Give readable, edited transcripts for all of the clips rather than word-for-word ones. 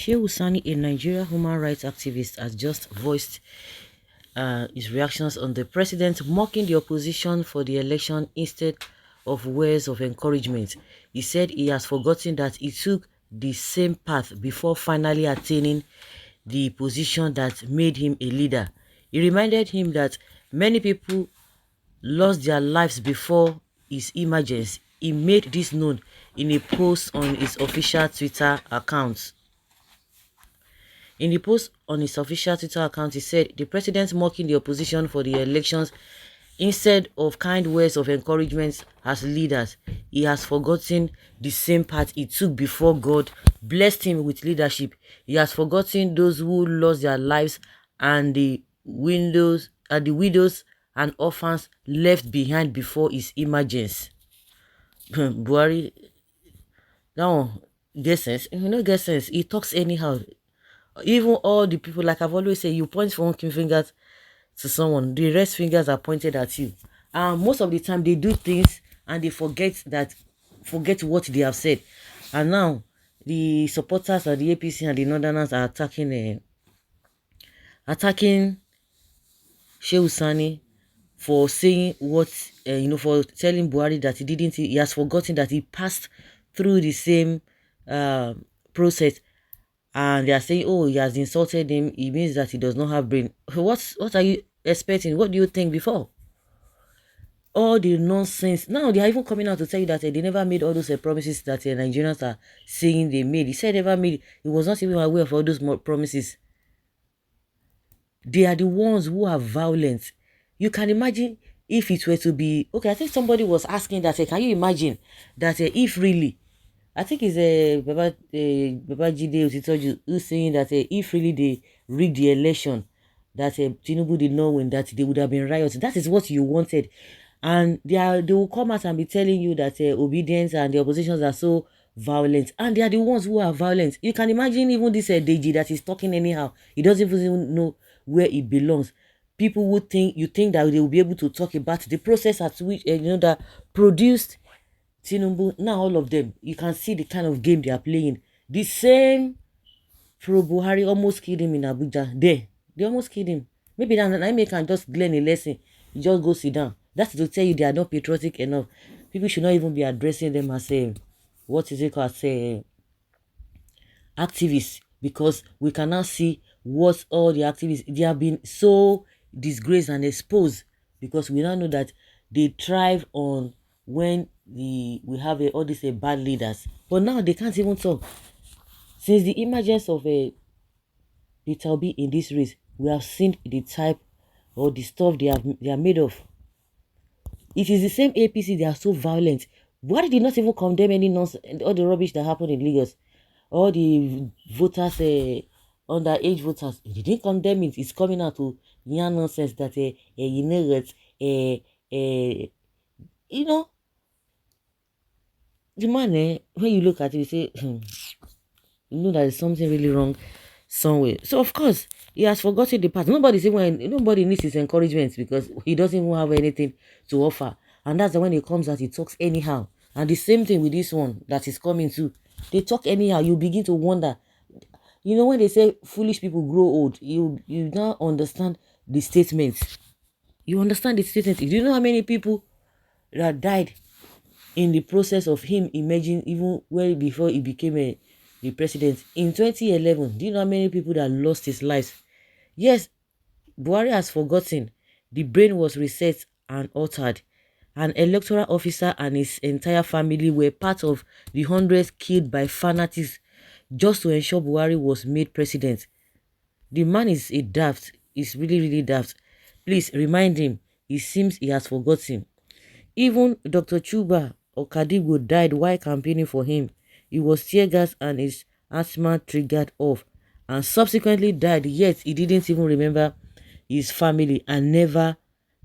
Shehu Sani, a Nigerian human rights activist, has just voiced his reactions on the president mocking the opposition for the election instead of words of encouragement. He said he has forgotten that he took the same path before finally attaining the position that made him a leader. He reminded him that many people lost their lives before his emergence. He made this known in a post on his official Twitter account. In the post on his official Twitter account, he said, the president mocking the opposition for the elections instead of kind words of encouragement as leaders. He has forgotten the same path he took before God blessed him with leadership. He has forgotten those who lost their lives and the widows and orphans left behind before his emergence. Buhari, now get sense. You know, get sense. He talks anyhow. Even all the people, like I've always said, you point one finger to someone, the rest fingers are pointed at you. And most of the time they do things and they forget what they have said. And now the supporters of the APC and the Northerners are attacking Shehu Sani for saying what for telling Buhari that he has forgotten that he passed through the same process. And they are saying, oh, he has insulted him. It means that he does not have brain. What are you expecting? What do you think before? All the nonsense. Now they are even coming out to tell you that they never made all those promises that Nigerians are saying they made. He said never made. He was not even aware of all those promises. They are the ones who are violent. You can imagine if it were to be... Okay, I think somebody was asking that, can you imagine that if really... I think it's Babajide who's saying that if really they rigged the election, that Tinubu did not win, that they would have been riots. That is what you wanted. And they will come out and be telling you that obedience and the oppositions are so violent. And they are the ones who are violent. You can imagine even this Deji that is talking anyhow. He doesn't even know where he belongs. People would think, you think that they will be able to talk about the process at which, that produced Tinubu. Now all of them, you can see the kind of game they are playing. The same pro Buhari almost killed him in Abuja. They almost killed him. Maybe that I can just learn a lesson. You just go sit down. That's to tell you they are not patriotic enough. People should not even be addressing them as what is it called, activists, because we can now see what all the activists, they have been so disgraced and exposed, because we now know that they thrive on when we have all these bad leaders. But now they can't even talk. Since the emergence of the Talbi in this race, we have seen the type or the stuff they are made of. It is the same APC, they are so violent. Why did they not even condemn any nonsense, all the rubbish that happened in Lagos? All the voters, underage voters, they didn't condemn it. It's coming out to yarn nonsense that you know that the man, when you look at it, you say, you know that there's something really wrong somewhere. So of course he has forgotten the past. Nobody needs his encouragement because he doesn't even have anything to offer. And that's when he comes out, he talks anyhow. And the same thing with this one that is coming too. They talk anyhow. You begin to wonder. You know, when they say foolish people grow old, you now understand the statements. You understand the statements. Do you know how many people that died in the process of him emerging, even well before he became the president? In 2011, do you know how many people that lost his lives? Yes, Buhari has forgotten. The brain was reset and altered. An electoral officer and his entire family were part of the hundreds killed by fanatics just to ensure Buhari was made president. The man is a daft. He's really, really daft. Please remind him. It seems he has forgotten. Even Dr. Chuba Okadigbo died while campaigning for him. He was tear gas and his asthma triggered off and subsequently died, yet he didn't even remember his family and never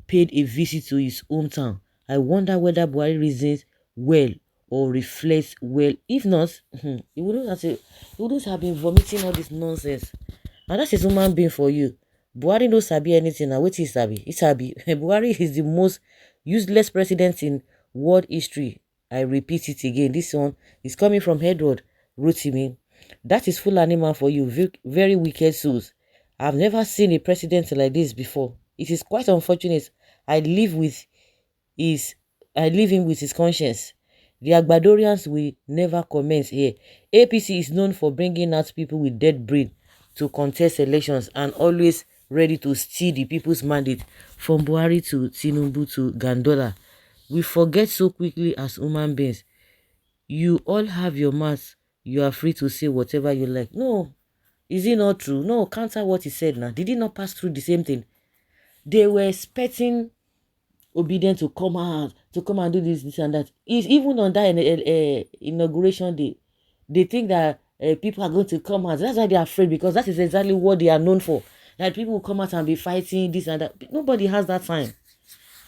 paid a visit to his hometown. I wonder whether Buhari reasons well or reflects well. If not, he wouldn't have been vomiting all this nonsense. And that's a human being for you. Buhari no sabi anything. Now what is sabi? It's sabi. Buhari is the most useless president in world history. I repeat it again. This one is coming from Edward Rotimi. That is Fulani man for you, very wicked souls. I've never seen a president like this before. It is quite unfortunate. I live with his I leave him with his conscience. The Agbadorians will never comment here. APC is known for bringing out people with dead brain to contest elections and always ready to steal the people's mandate, from Buhari to Tinubu to Gandola. We forget so quickly as human beings. You all have your mouths. You are free to say whatever you like. No, is it not true? No, counter what he said now. Did he not pass through the same thing? They were expecting obedient to come out, to come and do this and that. Is even on that inauguration day, they think that people are going to come out. That's why they are afraid, because that is exactly what they are known for. That people will come out and be fighting this and that. Nobody has that time.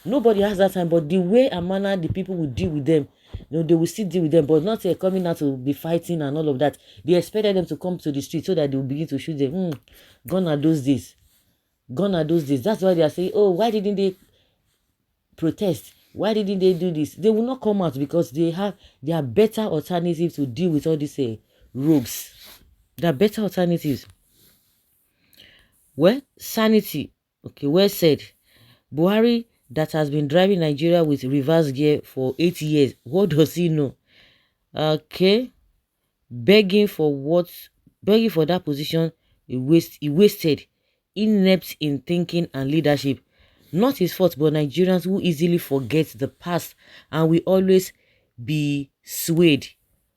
Nobody has that time. But the way and manner the people will deal with them, they will still deal with them, but not coming out to be fighting and all of that. They expected them to come to the street so that they will begin to shoot them. Gone are those days. Gone are those days. That's why they are saying, oh, why didn't they protest? Why didn't they do this? They will not come out because they are better alternatives to deal with all these rogues. There are better alternatives. Well, sanity. Okay, well said. Buhari, that has been driving Nigeria with reverse gear for 8 years. What does he know? Okay. Begging for that position, he wasted. Inept in thinking and leadership. Not his fault, but Nigerians who easily forget the past and will always be swayed.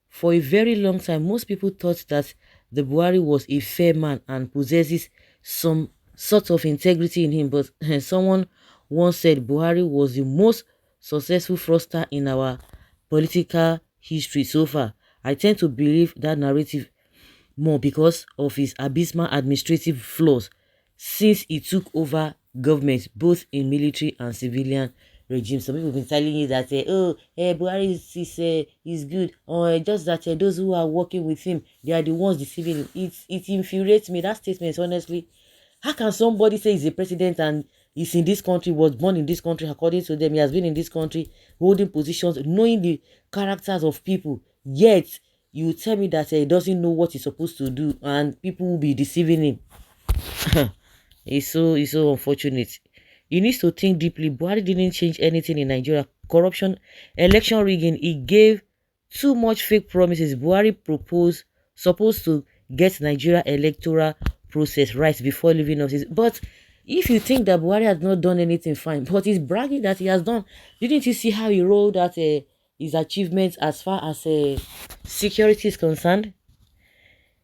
For a very long time, most people thought that the Buhari was a fair man and possesses some sort of integrity in him, but someone once said Buhari was the most successful fraudster in our political history so far. I tend to believe that narrative more because of his abysmal administrative flaws since he took over government, both in military and civilian regimes. Some people have been telling you that, Buhari is good, or just that those who are working with him, they are the ones deceiving him. It infuriates me, that statement, honestly. How can somebody say he's a president and he's in this country, was born in this country, according to them, he has been in this country, holding positions, knowing the characters of people, yet you tell me that he doesn't know what he's supposed to do and people will be deceiving him? It's so unfortunate. He needs to think deeply. Buhari didn't change anything in Nigeria. Corruption, election rigging, he gave too much fake promises. Buhari supposed to get Nigeria electoral process right before leaving office. But if you think that Buhari has not done anything, fine. But he's bragging that he has done. Didn't you see how he rolled out his achievements as far as security is concerned?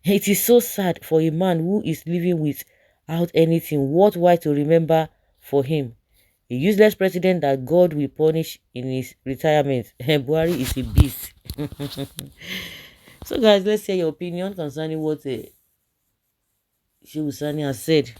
It is so sad for a man who is living without anything worthwhile to remember for him. A useless president that God will punish in his retirement. Buhari is a beast. So guys, let's hear your opinion concerning what Shehu Sani has said.